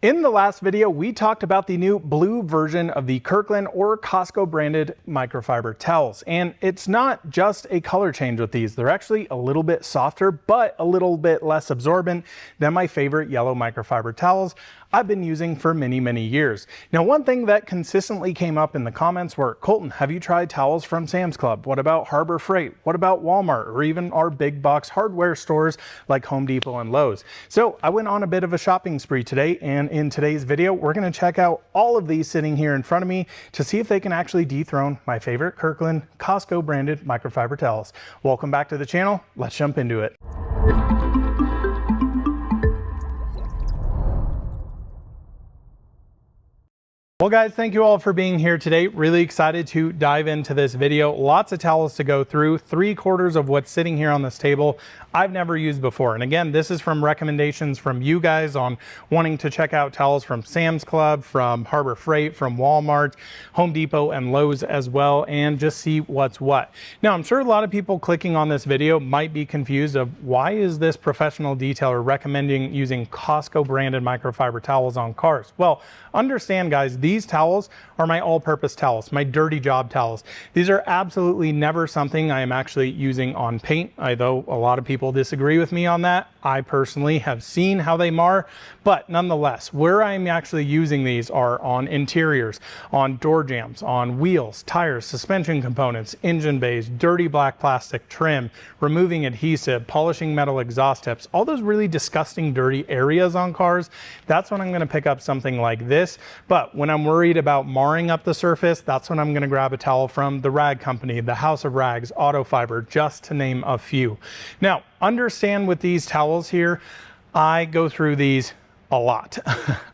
In the last video, we talked about the new blue version of the Kirkland or Costco branded microfiber towels. And it's not just a color change with these. They're actually a little bit softer, but a little bit less absorbent than my favorite yellow microfiber towels I've been using for many, many years. Now, one thing that consistently came up in the comments were, Colton, have you tried towels from Sam's Club? What about Harbor Freight? What about Walmart or even our big box hardware stores like Home Depot and Lowe's? So I went on a bit of a shopping spree today, and in today's video, we're gonna check out all of these sitting here in front of me to see if they can actually dethrone my favorite Kirkland Costco branded microfiber towels. Welcome back to the channel. Let's jump into it. Well guys, thank you all for being here today. Really excited to dive into this video. Lots of towels to go through. 3/4 of what's sitting here on this table I've never used before. And again, this is from recommendations from you guys on wanting to check out towels from Sam's Club, from Harbor Freight, from Walmart, Home Depot, and Lowe's as well, and just see what's what. Now, I'm sure a lot of people clicking on this video might be confused of why is this professional detailer recommending using Costco branded microfiber towels on cars? Well, understand guys, these towels are my all-purpose towels, my dirty job towels. These are absolutely never something I am actually using on paint, although a lot of people disagree with me on that. I personally have seen how they mar, but nonetheless, where I'm actually using these are on interiors, on door jambs, on wheels, tires, suspension components, engine bays, dirty black plastic trim, removing adhesive, polishing metal exhaust tips, all those really disgusting dirty areas on cars. That's when I'm going to pick up something like this. But when I'm worried about marring up the surface, that's when I'm going to grab a towel from the rag company, the House of Rags, Auto Fiber, just to name a few. Now, understand with these towels here, I go through these a lot.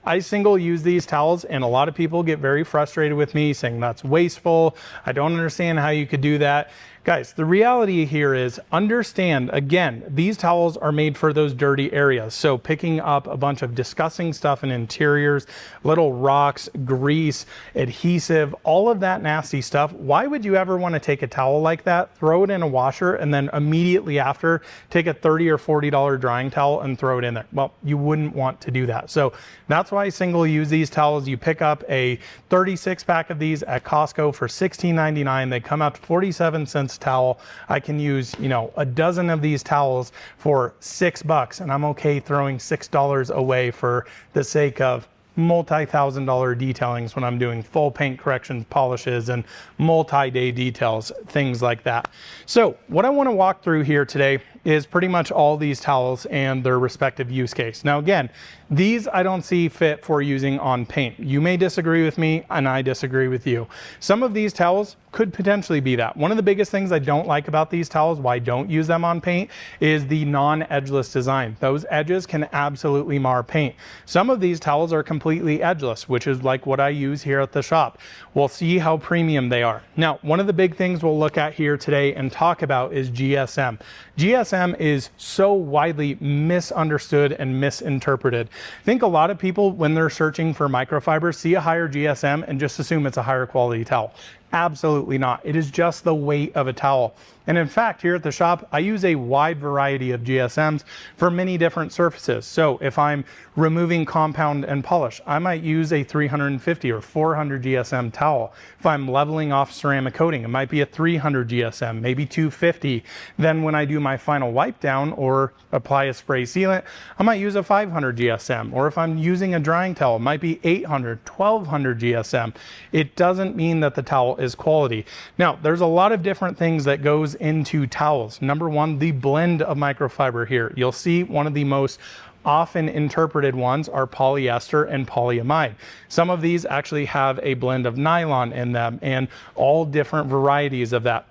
I single use these towels, and a lot of people get very frustrated with me saying that's wasteful. I don't understand how you could do that. Guys, the reality here is, understand, again, these towels are made for those dirty areas. So picking up a bunch of disgusting stuff in interiors, little rocks, grease, adhesive, all of that nasty stuff. Why would you ever want to take a towel like that, throw it in a washer, and then immediately after take a $30 or $40 drying towel and throw it in there? Well, you wouldn't want to do that. So that's why I single use these towels. You pick up a 36 pack of these at Costco for $16.99. They come out to 47 cents towel. I can use, a dozen of these towels for $6, and I'm okay throwing $6 away for the sake of multi-$1,000 detailings when I'm doing full paint corrections, polishes, and multi-day details, things like that. So what I want to walk through here today is pretty much all these towels and their respective use case. Now again, these I don't see fit for using on paint. You may disagree with me, and I disagree with you. Some of these towels could potentially be that. One of the biggest things I don't like about these towels, why I don't use them on paint, is the non-edgeless design. Those edges can absolutely mar paint. Some of these towels are completely edgeless, which is like what I use here at the shop. We'll see how premium they are. Now, one of the big things we'll look at here today and talk about is GSM. GSM is so widely misunderstood and misinterpreted. I think a lot of people, when they're searching for microfiber, see a higher GSM and just assume it's a higher quality towel. Absolutely not. It is just the weight of a towel. And in fact, here at the shop, I use a wide variety of GSMs for many different surfaces. So if I'm removing compound and polish, I might use a 350 or 400 GSM towel. If I'm leveling off ceramic coating, it might be a 300 GSM, maybe 250. Then when I do my final wipe down or apply a spray sealant, I might use a 500 GSM. Or if I'm using a drying towel, it might be 800, 1200 GSM. It doesn't mean that the towel is quality. Now, there's a lot of different things that goes into towels. Number one, the blend of microfiber here. You'll see one of the most often interpreted ones are polyester and polyamide. Some of these actually have a blend of nylon in them and all different varieties of that.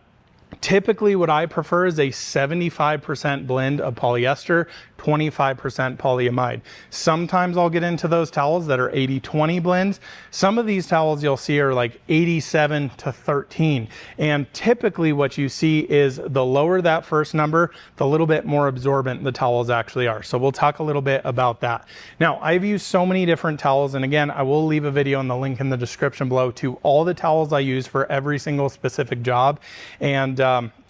Typically, what I prefer is a 75% blend of polyester, 25% polyamide. Sometimes I'll get into those towels that are 80-20 blends. Some of these towels you'll see are like 87-13. And typically what you see is the lower that first number, the little bit more absorbent the towels actually are. So we'll talk a little bit about that. Now, I've used so many different towels, and again, I will leave a video in the link in the description below to all the towels I use for every single specific job. And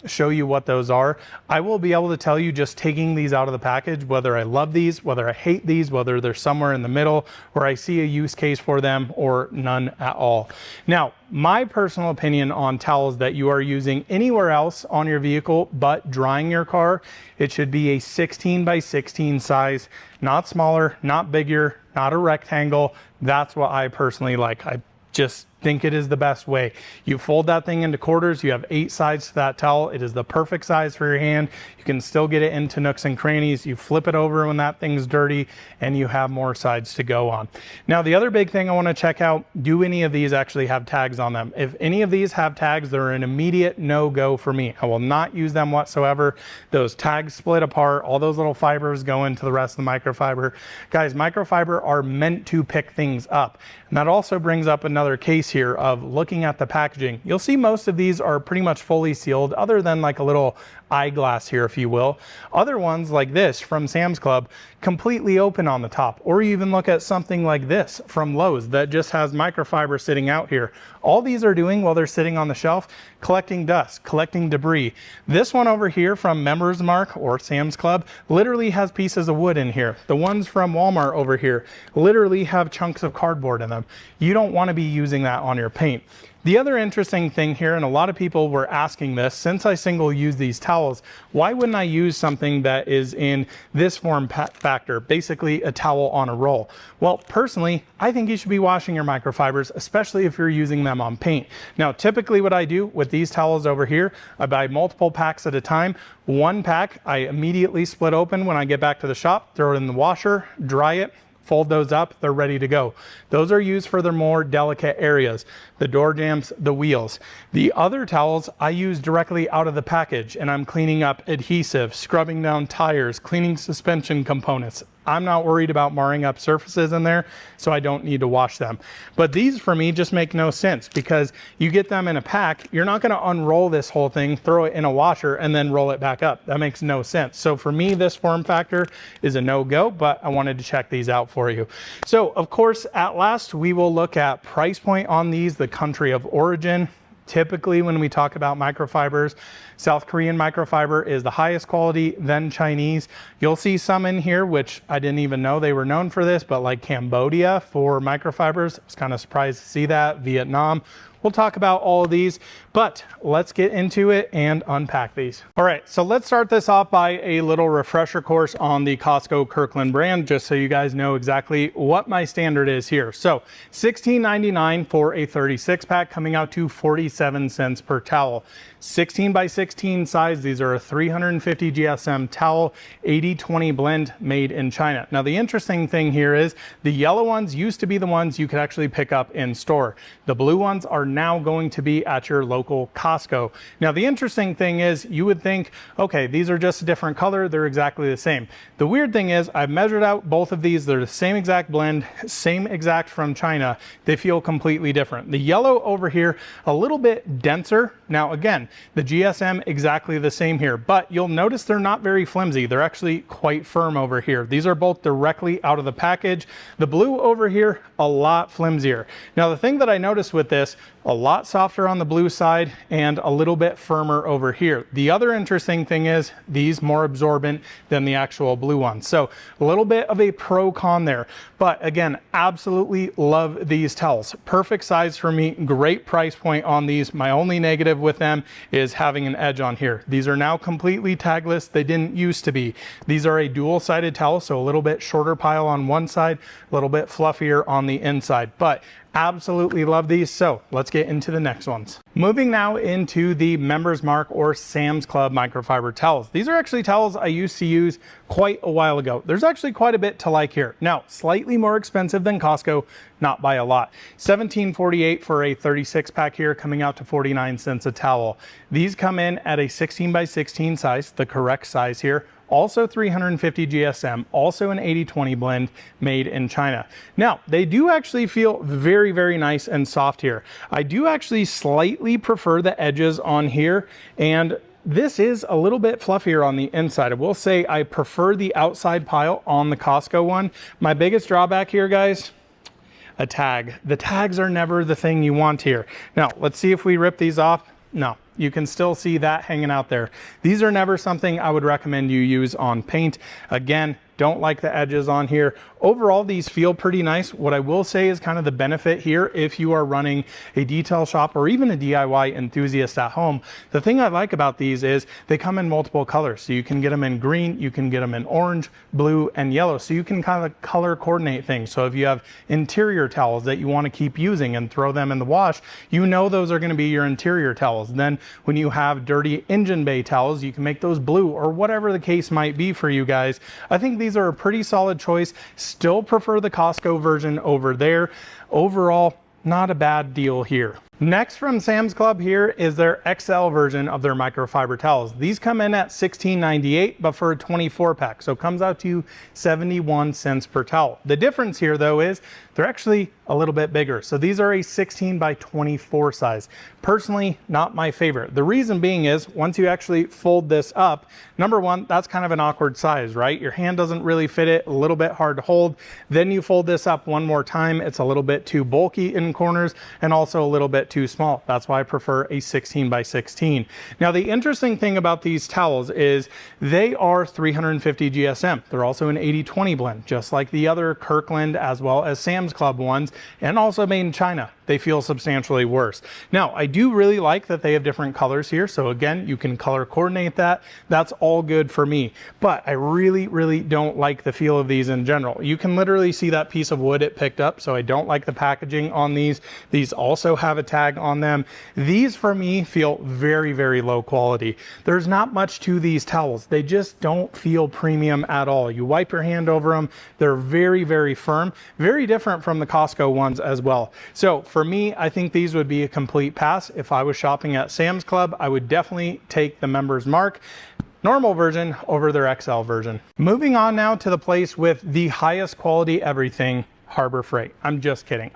show you what those are. I will be able to tell you just taking these out of the package, whether I love these, whether I hate these, whether they're somewhere in the middle, or I see a use case for them, or none at all. Now, my personal opinion on towels that you are using anywhere else on your vehicle but drying your car, it should be a 16 by 16 size, not smaller, not bigger, not a rectangle. That's what I personally like. I just think it is the best way. You fold that thing into quarters, you have 8 sides to that towel. It is the perfect size for your hand. You can still get it into nooks and crannies. You flip it over when that thing's dirty and you have more sides to go on. Now, the other big thing I want to check out, do any of these actually have tags on them? If any of these have tags, they're an immediate no-go for me. I will not use them whatsoever. Those tags split apart, all those little fibers go into the rest of the microfiber. Guys, microfiber are meant to pick things up. And that also brings up another case here of looking at the packaging. You'll see most of these are pretty much fully sealed, other than like a little eyeglass here, if you will. Other ones like this from Sam's Club, completely open on the top. Or you even look at something like this from Lowe's that just has microfiber sitting out here. All these are doing while they're sitting on the shelf, collecting dust, collecting debris. This one over here from Members Mark or Sam's Club literally has pieces of wood in here. The ones from Walmart over here literally have chunks of cardboard in them. You don't want to be using that on your paint. The other interesting thing here, and a lot of people were asking this, since I single use these towels, why wouldn't I use something that is in this form factor, basically a towel on a roll? Well, personally, I think you should be washing your microfibers, especially if you're using them on paint. Now, typically what I do with these towels over here, I buy multiple packs at a time. One pack, I immediately split open when I get back to the shop, throw it in the washer, dry it, fold those up, they're ready to go. Those are used for their more delicate areas, the door jambs, the wheels. The other towels I use directly out of the package, and I'm cleaning up adhesive, scrubbing down tires, cleaning suspension components. I'm not worried about marring up surfaces in there, so I don't need to wash them. But these for me just make no sense, because you get them in a pack, you're not gonna unroll this whole thing, throw it in a washer, and then roll it back up. That makes no sense. So for me, this form factor is a no-go, but I wanted to check these out for you. So of course, at last, we will look at price point on these, the country of origin. Typically, when we talk about microfibers, South Korean microfiber is the highest quality, then Chinese. You'll see some in here, which I didn't even know they were known for this, but like Cambodia for microfibers. I was kind of surprised to see that. Vietnam. We'll talk about all of these, but let's get into it and unpack these. All right, so let's start this off by a little refresher course on the Costco Kirkland brand, just so you guys know exactly what my standard is here. So $16.99 for a 36 pack, coming out to 47 cents per towel. 16 by 16 size, these are a 350 GSM towel, 80-20 blend, made in China. Now the interesting thing here is the yellow ones used to be the ones you could actually pick up in store. The blue ones are now going to be at your local Costco. Now the interesting thing is, you would think, okay, these are just a different color, they're exactly the same. The weird thing is, I've measured out both of these, they're the same exact blend, same exact from China. They feel completely different. The yellow over here, a little bit denser. Now again, the GSM exactly the same here, but you'll notice they're not very flimsy. They're actually quite firm over here. These are both directly out of the package. The blue over here, a lot flimsier. Now the thing that I noticed with this, a lot softer on the blue side and a little bit firmer over here. The other interesting thing is these more absorbent than the actual blue ones. So a little bit of a pro con there, but again, absolutely love these towels. Perfect size for me, great price point on these. My only negative with them is having an edge on here. These are now completely tagless. They didn't used to be. These are a dual-sided towel, so a little bit shorter pile on one side, a little bit fluffier on the inside, but absolutely love these. So let's get into the next ones. Moving now into the Members Mark or Sam's Club microfiber towels. These are actually towels I used to use quite a while ago. There's actually quite a bit to like here. Now, slightly more expensive than Costco, not by a lot. $17.48 for a 36 pack here, coming out to 49 cents a towel. These come in at a 16 by 16 size, the correct size here. Also 350 GSM, also an 80-20 blend, made in China. Now, they do actually feel very, very nice and soft here. I do actually slightly prefer the edges on here, and this is a little bit fluffier on the inside. I will say I prefer the outside pile on the Costco one. My biggest drawback here, guys, a tag. The tags are never the thing you want here. Now, let's see if we rip these off. No, you can still see that hanging out there. These are never something I would recommend you use on paint. Again, don't like the edges on here. Overall, these feel pretty nice. What I will say is kind of the benefit here, if you are running a detail shop or even a DIY enthusiast at home, the thing I like about these is they come in multiple colors. So you can get them in green, you can get them in orange, blue, and yellow. So you can kind of color coordinate things. So if you have interior towels that you want to keep using and throw them in the wash, you know those are going to be your interior towels. Then when you have dirty engine bay towels, you can make those blue or whatever the case might be for you guys. I think these are a pretty solid choice. Still prefer the Costco version over there. Overall, not a bad deal here. Next from Sam's Club here is their XL version of their microfiber towels. These come in at $16.98, but for a 24 pack. So it comes out to 71 cents per towel. The difference here though is they're actually a little bit bigger. So these are a 16 by 24 size. Personally, not my favorite. The reason being is once you actually fold this up, number one, that's kind of an awkward size, right? Your hand doesn't really fit it, a little bit hard to hold. Then you fold this up one more time, it's a little bit too bulky in corners and also a little bit too small. That's why I prefer a 16 by 16. Now, the interesting thing about these towels is they are 350 GSM. They're also an 80-20 blend, just like the other Kirkland as well as Sam's Club ones, and also made in China. They feel substantially worse. Now, I do really like that they have different colors here. So again, you can color coordinate that. That's all good for me. But I really don't like the feel of these in general. You can literally see that piece of wood it picked up. So I don't like the packaging on these. These also have a tag on them. These for me feel very low quality. There's not much to these towels. They just don't feel premium at all. You wipe your hand over them. They're very firm, very different from the Costco ones as well. So for me, I think these would be a complete pass. If I was shopping at Sam's Club, I would definitely take the Members Mark normal version over their XL version. Moving on now to the place with the highest quality everything, Harbor Freight. I'm just kidding.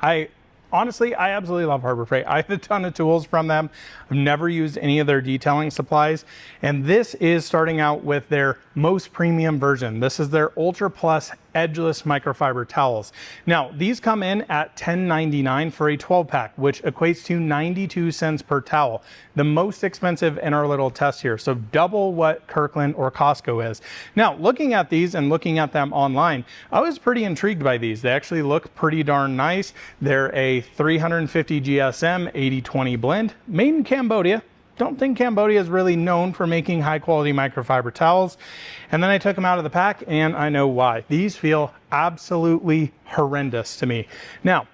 Honestly, I absolutely love Harbor Freight. I have a ton of tools from them. I've never used any of their detailing supplies. And this is starting out with their most premium version. This is their Ultra Plus edgeless microfiber towels. Now, these come in at $10.99 for a 12 pack, which equates to 92 cents per towel. The most expensive in our little test here. So double what Kirkland or Costco is. Now, looking at these and looking at them online, I was pretty intrigued by these. They actually look pretty darn nice. They're a 350 GSM 80-20 blend made in Cambodia. Don't think Cambodia is really known for making high quality microfiber towels. And then I took them out of the pack and I know why. These feel absolutely horrendous to me. Now,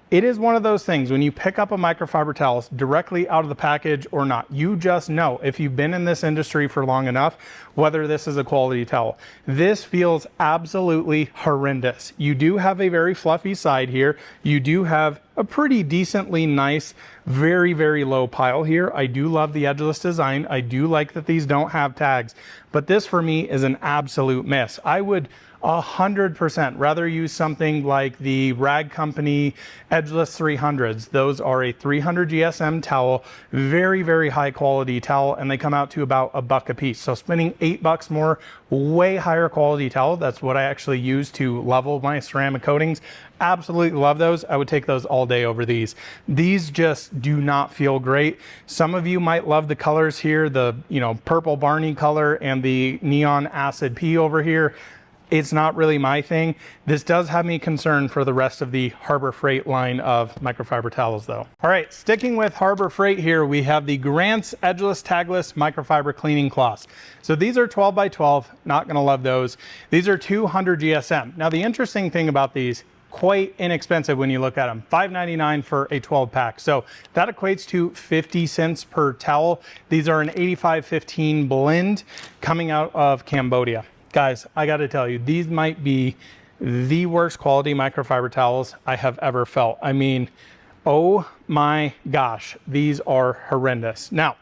it is one of those things when you pick up a microfiber towel directly out of the package or not, you just know if you've been in this industry for long enough, whether this is a quality towel. This feels absolutely horrendous. You do have a very fluffy side here. You do have a pretty decently nice, very low pile here. I do love the edgeless design. I do like that these don't have tags, but this for me is an absolute miss. I would 100% rather use something like the Rag Company Edgeless 300s. Those are a 300 GSM towel, very high quality towel, and they come out to about $1 a piece. So spending $8 more, way higher quality towel. That's what I actually use to level my ceramic coatings. Absolutely love those. I would take those all day over these. These just do not feel great. Some of you might love the colors here, the purple Barney color and the neon acid P over here. It's not really my thing. This does have me concerned for the rest of the Harbor Freight line of microfiber towels though. All right, sticking with Harbor Freight here, we have the Grant's Edgeless Tagless Microfiber Cleaning Cloths. So these are 12 by 12, not gonna love those. These are 200 GSM. Now the interesting thing about these, quite inexpensive when you look at them, $5.99 for a 12 pack. So that equates to 50 cents per towel. These are an 85-15 blend coming out of Cambodia. Guys, I got to tell you, these might be the worst quality microfiber towels I have ever felt. I mean, oh my gosh, these are horrendous. Now,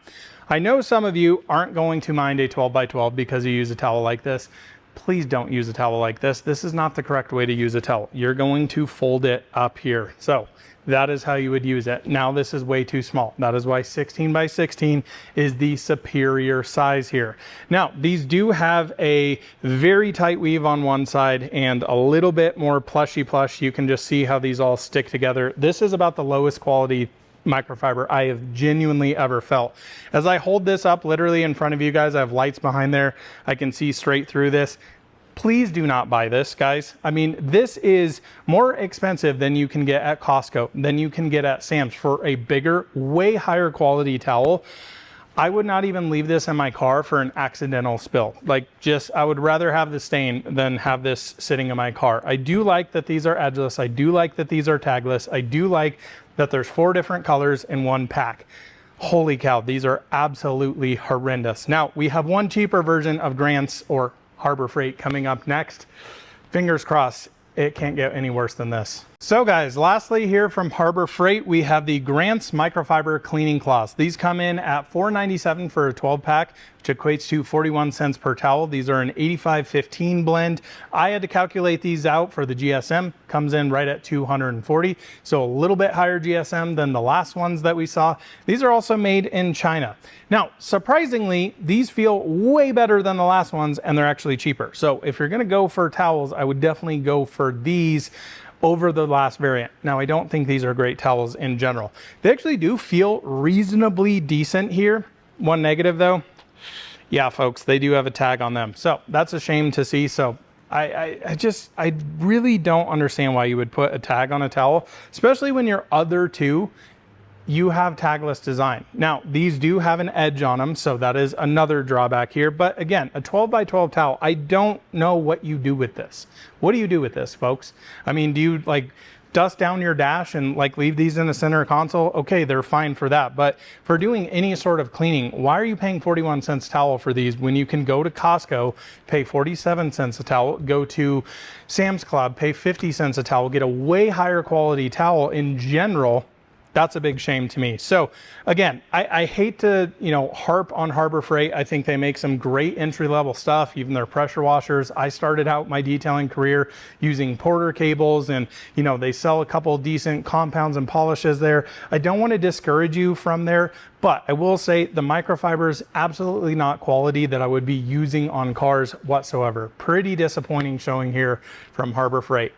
I know some of you aren't going to mind a 12 by 12 because you use a towel like this. Please don't use a towel like this. This is not the correct way to use a towel. You're going to fold it up here. So that is how you would use it. Now this is way too small. That is why 16 by 16 is the superior size here. Now these do have a very tight weave on one side and a little bit more plushy plush. You can just see how these all stick together. This is about the lowest quality microfiber I have genuinely ever felt. As I hold this up literally in front of you guys, I have lights behind there. I can see straight through this. Please do not buy this, guys. I mean, this is more expensive than you can get at Costco, than you can get at Sam's for a bigger, way higher quality towel. I would not even leave this in my car for an accidental spill. Like, just, I would rather have the stain than have this sitting in my car. I do like that these are edgeless. I do like that these are tagless. I do like that there's 4 different colors in one pack. Holy cow, these are absolutely horrendous. Now, we have one cheaper version of Grant's or Harbor Freight coming up next. Fingers crossed, it can't get any worse than this. So guys, lastly here from Harbor Freight, we have the Grant's microfiber cleaning cloths. These come in at $4.97 for a 12 pack, which equates to 41 cents per towel. These are an 85-15 blend. I had to calculate these out for the GSM, comes in right at 240. So a little bit higher GSM than the last ones that we saw. These are also made in China. Now, surprisingly, these feel way better than the last ones and they're actually cheaper. So if you're gonna go for towels, I would definitely go for these over the last variant. Now, I don't think these are great towels in general. They actually do feel reasonably decent here. One negative though, yeah, folks, they do have a tag on them. So that's a shame to see. So I really don't understand why you would put a tag on a towel, especially when your other two, you have tagless design. Now, these do have an edge on them, so that is another drawback here. But again, a 12 by 12 towel, I don't know what you do with this. What do you do with this, folks? I mean, do you like dust down your dash and like leave these in the center console? Okay, they're fine for that. But for doing any sort of cleaning, why are you paying 41 cents a towel for these when you can go to Costco, pay 47 cents a towel, go to Sam's Club, pay 50 cents a towel, get a way higher quality towel in general? That's a big shame to me. So again, I hate to, harp on Harbor Freight. I think they make some great entry-level stuff, even their pressure washers. I started out my detailing career using Porter cables and, they sell a couple decent compounds and polishes there. I don't want to discourage you from there, but I will say the microfiber is absolutely not quality that I would be using on cars whatsoever. Pretty disappointing showing here from Harbor Freight.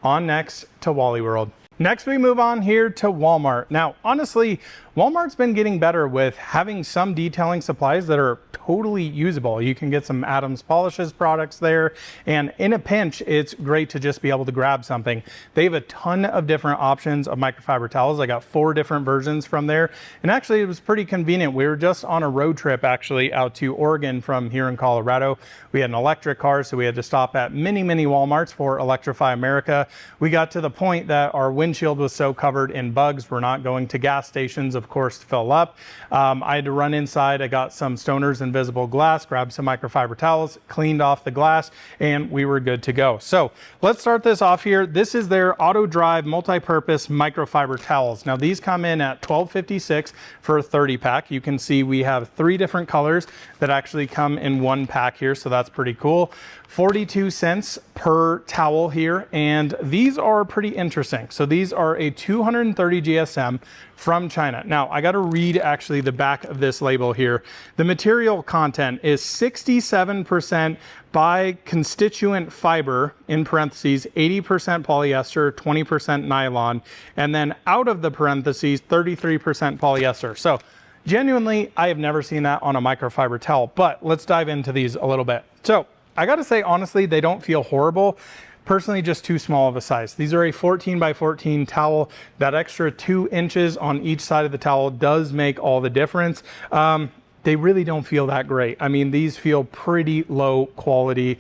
On next to Wally World. Next, we move on here to Walmart. Now, honestly, Walmart's been getting better with having some detailing supplies that are totally usable. You can get some Adams Polishes products there, and in a pinch, it's great to just be able to grab something. They have a ton of different options of microfiber towels. I got 4 different versions from there, and actually it was pretty convenient. We were just on a road trip actually out to Oregon from here in Colorado. We had an electric car, so we had to stop at many Walmarts for Electrify America. We got to the point that our windshield was so covered in bugs, we're not going to gas stations, of course, to fill up. I had to run inside. I got some Stoner's Invisible Glass, grabbed some microfiber towels, cleaned off the glass, and we were good to go. So let's start this off here. This is their auto drive multi-purpose microfiber towels. Now these come in at $12.56 for a 30 pack. You can see we have 3 different colors that actually come in one pack here, so that's pretty cool. 42 cents per towel here, and these are pretty interesting. So these are a 230 GSM from China. Now I got to read actually the back of this label here. The material content is 67% by constituent fiber, in parentheses 80% polyester, 20% nylon, and then out of the parentheses 33% polyester. So genuinely, I have never seen that on a microfiber towel, but let's dive into these a little bit. So I got to say, honestly, they don't feel horrible. Personally, just too small of a size. These are a 14 by 14 towel. That extra 2 inches on each side of the towel does make all the difference. They really don't feel that great. I mean, these feel pretty low quality,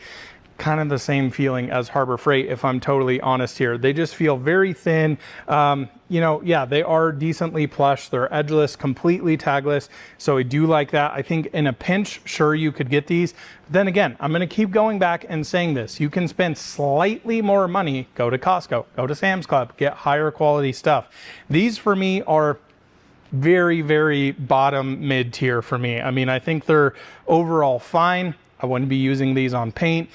kind of the same feeling as Harbor Freight, if I'm totally honest here. They just feel very thin. Yeah, they are decently plush. They're edgeless, completely tagless. So I do like that. I think in a pinch, sure, you could get these. Then again, I'm going to keep going back and saying this. You can spend slightly more money, go to Costco, go to Sam's Club, get higher quality stuff. These for me are very bottom mid tier for me. I mean, I think they're overall fine. I wouldn't be using these on paint.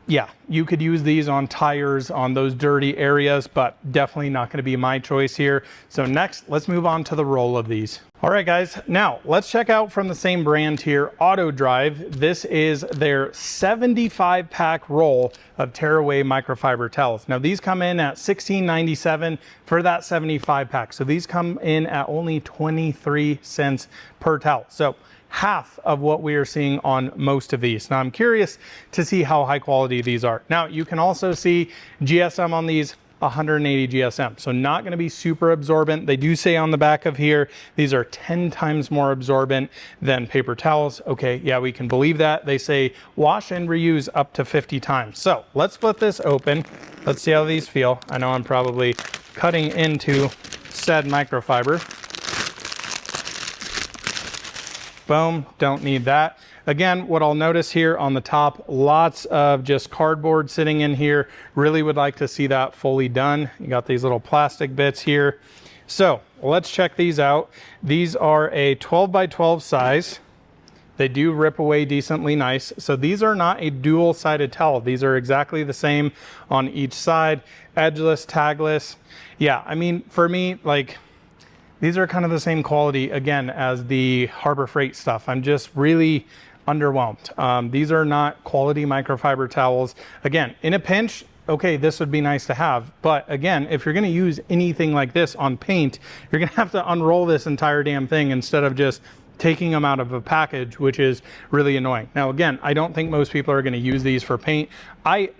yeah, you could use these on tires, on those dirty areas, but definitely not going to be my choice here. So next, let's move on to the roll of these. All right, guys, now let's check out from the same brand here, Auto Drive. This is their 75 pack roll of tearaway microfiber towels. Now these come in at $16.97 for that 75 pack. So these come in at only 23 cents per towel. So half of what we are seeing on most of these. Now I'm curious to see how high quality these are. Now you can also see GSM on these, 180 GSM, so not going to be super absorbent. They do say on the back of here these are 10 times more absorbent than paper towels. Okay, yeah, we can believe that. They say wash and reuse up to 50 times. So let's split this open. Let's see how these feel. I know I'm probably cutting into said microfiber. Boom, don't need that. Again, what I'll notice here on the top, lots of just cardboard sitting in here. Really would like to see that fully done. You got these little plastic bits here. So let's check these out. These are a 12 by 12 size. They do rip away decently nice. So these are not a dual-sided towel. These are exactly the same on each side. Edgeless, tagless. Yeah, I mean, for me, like, these are kind of the same quality, again, as the Harbor Freight stuff. I'm just really underwhelmed. These are not quality microfiber towels. Again, in a pinch, okay, this would be nice to have. But again, if you're gonna use anything like this on paint, you're gonna have to unroll this entire damn thing instead of just taking them out of a package, which is really annoying. Now, again, I don't think most people are gonna use these for paint. I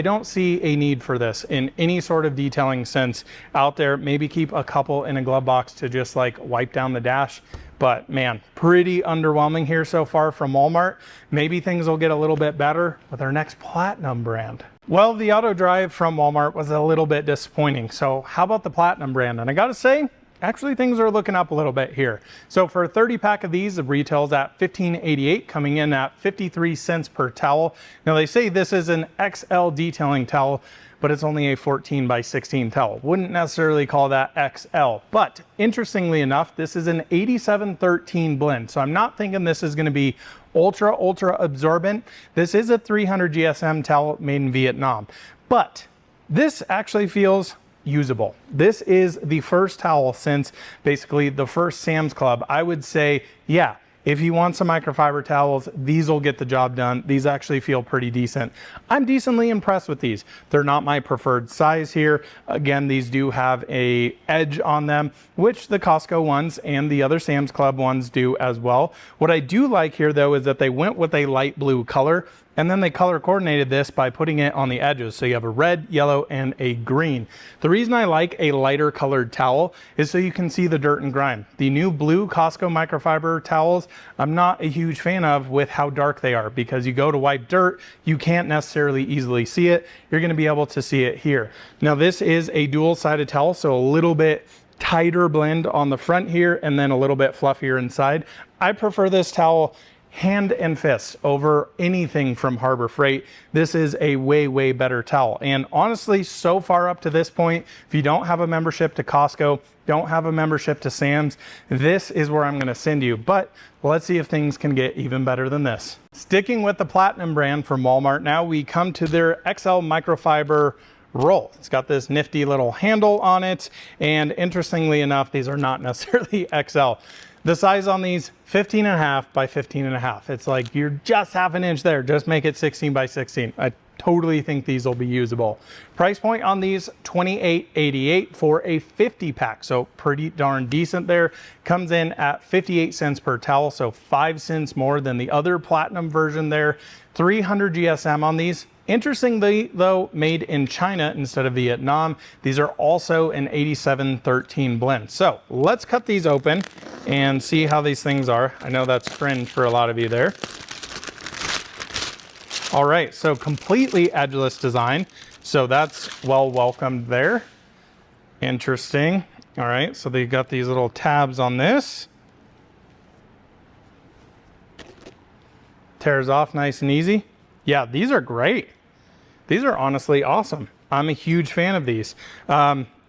don't see a need for this in any sort of detailing sense out there. Maybe keep a couple in a glove box to just like wipe down the dash. But man, pretty underwhelming here so far from Walmart. Maybe things will get a little bit better with our next Platinum brand. Well, the Auto Drive from Walmart was a little bit disappointing. So how about the Platinum brand? And I gotta say, actually things are looking up a little bit here. So for a 30 pack of these, it retails at $15.88, coming in at 53 cents per towel. Now they say this is an XL detailing towel, but it's only a 14 by 16 towel. Wouldn't necessarily call that XL, but interestingly enough, this is an 8713 blend. So I'm not thinking this is gonna be ultra absorbent. This is a 300 GSM towel made in Vietnam, but this actually feels usable. This is the first towel since basically the first Sam's Club. I would say, yeah, if you want some microfiber towels, these will get the job done. These actually feel pretty decent. I'm decently impressed with these. They're not my preferred size here. Again, these do have a edge on them, which the Costco ones and the other Sam's Club ones do as well. What I do like here though is that they went with a light blue color, and then they color coordinated this by putting it on the edges. So you have a red, yellow, and a green. The reason I like a lighter colored towel is so you can see the dirt and grime. The new blue Costco microfiber towels, I'm not a huge fan of with how dark they are, because you go to wipe dirt, you can't necessarily easily see it. You're gonna be able to see it here. Now this is a dual-sided towel, so a little bit tighter blend on the front here and then a little bit fluffier inside. I prefer this towel hand and fist over anything from Harbor Freight. This is a way better towel. And honestly, so far up to this point, if you don't have a membership to Costco, don't have a membership to Sam's, this is where I'm gonna send you. But let's see if things can get even better than this. Sticking with the Platinum brand from Walmart, now we come to their XL microfiber roll. It's got this nifty little handle on it. And interestingly enough, these are not necessarily XL. The size on these, 15.5 by 15.5. It's like you're just half an inch there. Just make it 16 by 16. I totally think these will be usable. Price point on these, $28.88 for a 50 pack. So pretty darn decent there. Comes in at 58 cents per towel. So 5 cents more than the other Platinum version there. 300 GSM on these. Interestingly though, made in China instead of Vietnam. These are also an 8713 blend. So let's cut these open and see how these things are. I know that's fringe for a lot of you there. All right, so completely edgeless design. So that's well welcomed there. Interesting. All right, so they got these little tabs on this. Tears off nice and easy. Yeah, these are great. These are honestly awesome. I'm a huge fan of these.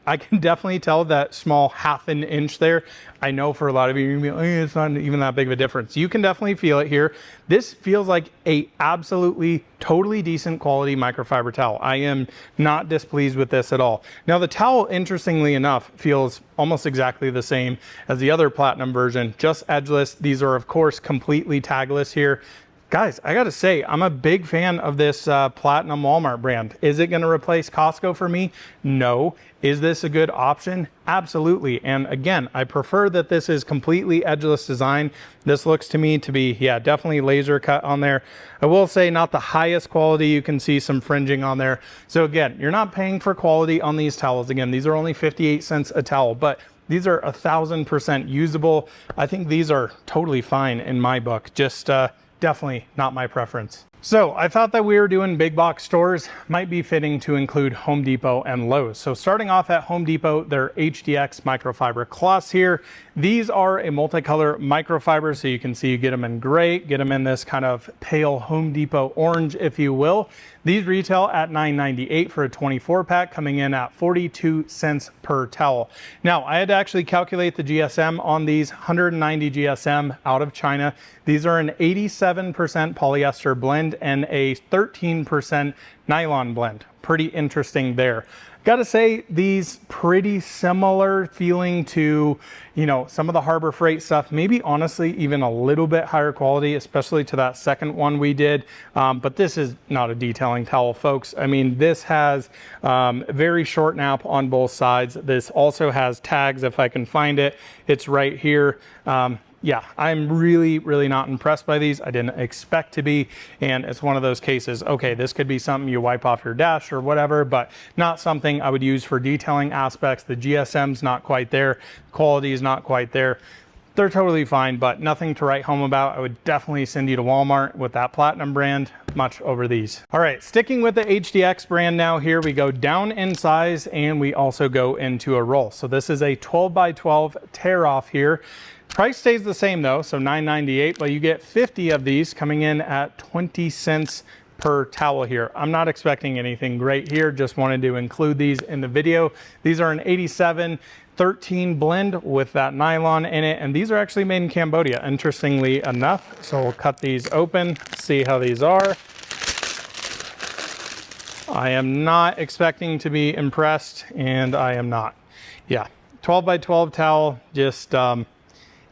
I can definitely tell that small half an inch there. I know for a lot of you, you're gonna be like, it's not even that big of a difference. You can definitely feel it here. This feels like a absolutely totally decent quality microfiber towel. I am not displeased with this at all. Now the towel, interestingly enough, feels almost exactly the same as the other platinum version, just edgeless. These are of course completely tagless here. Guys, I gotta say, I'm a big fan of this Platinum Walmart brand. Is it gonna replace Costco for me? No. Is this a good option? Absolutely. And again, I prefer that this is completely edgeless design. This looks to me to be, yeah, definitely laser cut on there. I will say not the highest quality. You can see some fringing on there. So again, you're not paying for quality on these towels. Again, these are only 58 cents a towel, but these are 1000% usable. I think these are totally fine in my book. Just, definitely not my preference. So I thought that we were doing big box stores, might be fitting to include Home Depot and Lowe's. So starting off at Home Depot, their HDX microfiber cloths here. These are a multicolor microfiber, so you can see you get them in gray, get them in this kind of pale Home Depot orange, if you will. These retail at $9.98 for a 24 pack, coming in at 42 cents per towel. Now, I had to actually calculate the GSM on these, 190 GSM out of China. These are an 87% polyester blend and a 13% nylon blend. Pretty interesting there. Gotta say, these pretty similar feeling to, you know, some of the Harbor Freight stuff, maybe honestly even a little bit higher quality, especially to that second one we did. But this is not a detailing towel, folks. I mean, this has very short nap on both sides. This also has tags, if I can find it. It's right here. Yeah, I'm really not impressed by these. I didn't expect to be, and it's one of those cases, okay, this could be something you wipe off your dash or whatever, but not something I would use for detailing aspects. The GSM's not quite there, quality is not quite there. They're totally fine, but nothing to write home about. I would definitely send you to Walmart with that Platinum brand, much over these. All right, sticking with the HDX brand now, here we go down in size and we also go into a roll. So this is a 12 by 12 tear off here. Price stays the same though, so $9.98, but you get 50 of these coming in at 20 cents per towel here. I'm not expecting anything great here, just wanted to include these in the video. These are an 87-13 blend with that nylon in it, and these are actually made in Cambodia, interestingly enough. So we'll cut these open, see how these are. I am not expecting to be impressed, and I am not. Yeah, 12 by 12 towel, just,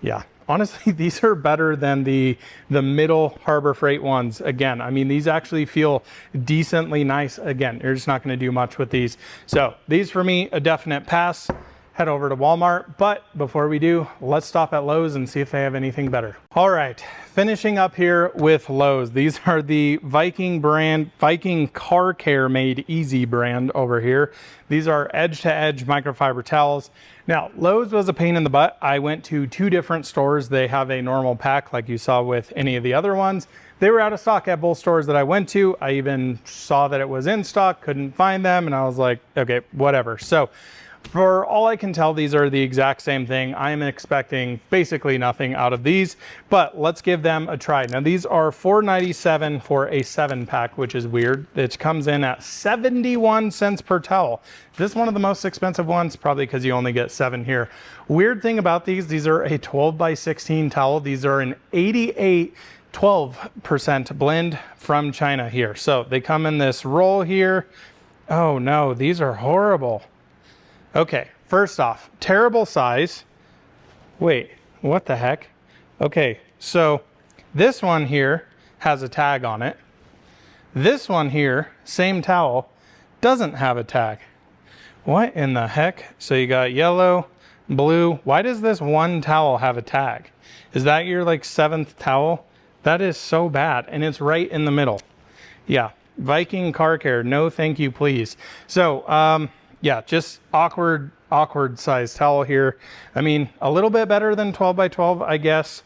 yeah, honestly, these are better than the middle Harbor Freight ones. Again, I mean, these actually feel decently nice. Again, you're just not going to do much with these. So these for me, a definite pass. Head over to Walmart. But before we do, let's stop at Lowe's and see if they have anything better. All right, finishing up here with Lowe's. These are the Viking brand, Viking Car Care Made Easy brand over here. These are edge-to-edge microfiber towels. Now, Lowe's was a pain in the butt. I went to 2 different stores. They have a normal pack like you saw with any of the other ones. They were out of stock at both stores that I went to. I even saw that it was in stock, couldn't find them, and I was like, okay, whatever. So for all I can tell, these are the exact same thing. I am expecting basically nothing out of these, but let's give them a try. Now, these are $4.97 for a 7-pack, which is weird. It comes in at 71 cents per towel. This is one of the most expensive ones, probably because you only get 7 here. Weird thing about these are a 12 by 16 towel. These are an 12% blend from China here. So they come in this roll here. Oh no, these are horrible. Okay, first off, terrible size. Wait, what the heck? Okay, so this one here has a tag on it. This one here, same towel, doesn't have a tag. What in the heck? So you got yellow, blue. Why does this one towel have a tag? Is that your like 7th towel? That is so bad, and it's right in the middle. Yeah, Viking Car Care, no thank you please. So, yeah, just awkward size towel here. I mean, a little bit better than 12 by 12, I guess.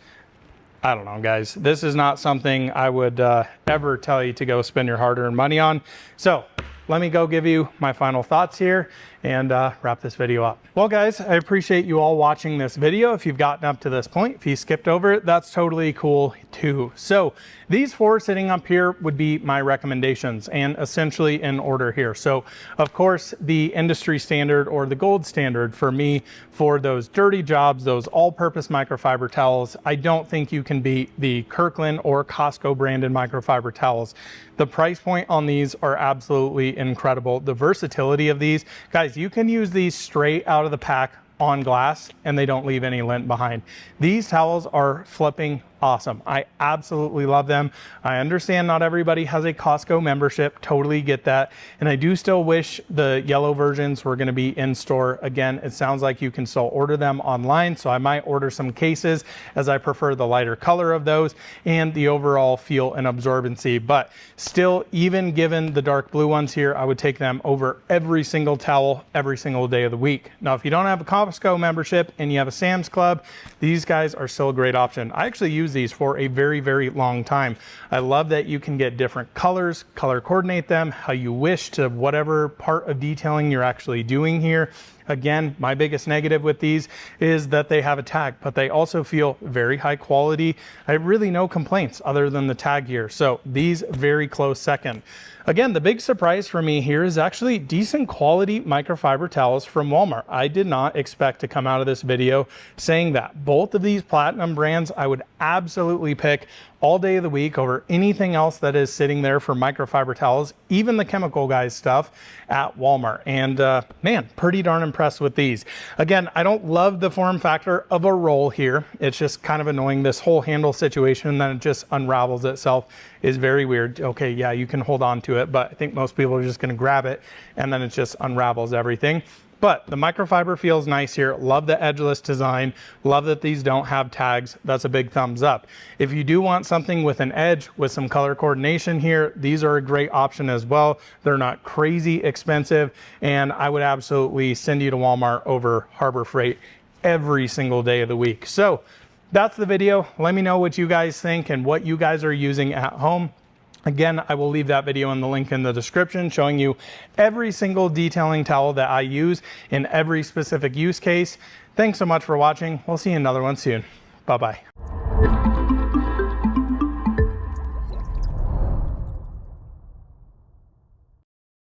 I don't know, guys. This is not something I would ever tell you to go spend your hard-earned money on. So let me go give you my final thoughts here and wrap this video up. Well guys, I appreciate you all watching this video. If you've gotten up to this point, if you skipped over it, that's totally cool too. So these 4 sitting up here would be my recommendations, and essentially in order here. So of course, the industry standard or the gold standard for me for those dirty jobs, those all-purpose microfiber towels, I don't think you can beat the Kirkland or Costco branded microfiber towels. The price point on these are absolutely incredible. The versatility of these, guys, you can use these straight out of the pack on glass and they don't leave any lint behind. These towels are flipping awesome. I absolutely love them. I understand not everybody has a Costco membership, totally get that. And I do still wish the yellow versions were gonna be in store. Again, it sounds like you can still order them online, so I might order some cases as I prefer the lighter color of those and the overall feel and absorbency. But still, even given the dark blue ones here, I would take them over every single towel every single day of the week. Now, if you don't have a Costco membership and you have a Sam's Club, these guys are still a great option. I actually use these for a very, very long time. I love that you can get different colors, color coordinate them how you wish to whatever part of detailing you're actually doing here. Again, my biggest negative with these is that they have a tag, but they also feel very high quality. I have really no complaints other than the tag here. So these very close second. Again, the big surprise for me here is actually decent quality microfiber towels from Walmart. I did not expect to come out of this video saying that. Both of these platinum brands I would absolutely pick all day of the week over anything else that is sitting there for microfiber towels, even the Chemical Guys stuff at Walmart. And man, pretty darn impressed with these. Again, I don't love the form factor of a roll here. It's just kind of annoying. This whole handle situation, and then it just unravels itself is very weird. Okay, yeah, you can hold on to it, but I think most people are just gonna grab it and then it just unravels everything. But the microfiber feels nice here. Love the edgeless design. Love that these don't have tags. That's a big thumbs up. If you do want something with an edge with some color coordination here, these are a great option as well. They're not crazy expensive, and I would absolutely send you to Walmart over Harbor Freight every single day of the week. So that's the video. Let me know what you guys think and what you guys are using at home. Again, I will leave that video in the link in the description showing you every single detailing towel that I use in every specific use case. Thanks so much for watching. We'll see you in another one soon. Bye-bye.